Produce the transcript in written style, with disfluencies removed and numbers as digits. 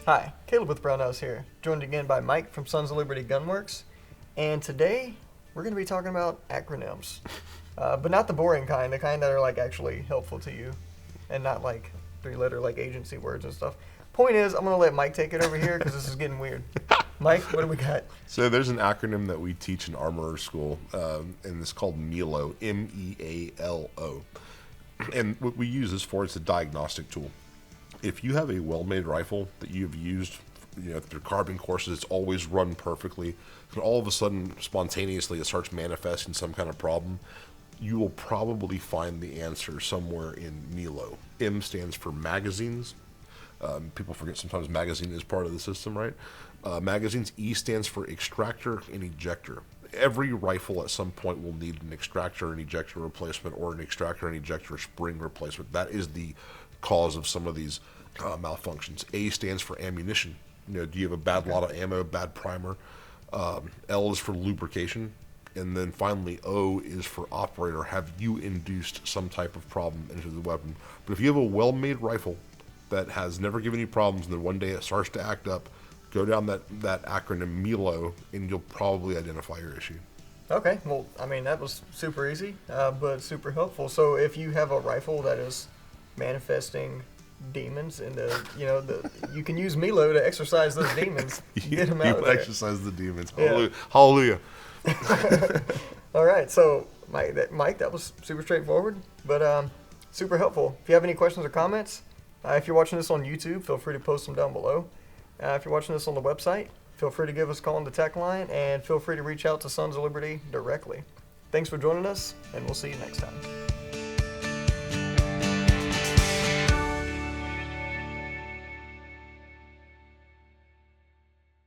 Hi, Caleb with Brownells here, joined again by Mike from Sons of Liberty Gunworks, and today we're going to be talking about acronyms, but not the boring kind, the kind that are like actually helpful to you, and not like three-letter like agency words and stuff. Point is, I'm going to let Mike take it over here because this is getting weird. Mike, what do we got? So there's an acronym that we teach in armorer school, and it's called MEALO, MEALO. And what we use this for is a diagnostic tool. If you have a well-made rifle that you've used, through carbine courses, it's always run perfectly, and all of a sudden, spontaneously, it starts manifesting some kind of problem, you will probably find the answer somewhere in MEALO. M stands for magazines. People forget sometimes magazine is part of the system, right? Magazines. E stands for extractor and ejector. Every rifle at some point will need an extractor and ejector replacement, or an extractor and ejector spring replacement. That is the cause of some of these malfunctions. A stands for ammunition. Do you have a bad lot of ammo, bad primer? L is for lubrication. And then finally, O is for operator. Have you induced some type of problem into the weapon? But if you have a well-made rifle that has never given you problems, and then one day it starts to act up, go down that acronym MEALO, and you'll probably identify your issue. Okay, well, I mean, that was super easy, but super helpful. So if you have a rifle that is manifesting demons, and you can use MEALO to exercise those demons, get them out of there. Exercise the demons. Yeah. Hallelujah. All right, so Mike, that was super straightforward, but super helpful. If you have any questions or comments, if you're watching this on YouTube, feel free to post them down below. If you're watching this on the website, feel free to give us a call on the tech line, and feel free to reach out to Sons of Liberty directly. Thanks for joining us, and we'll see you next time.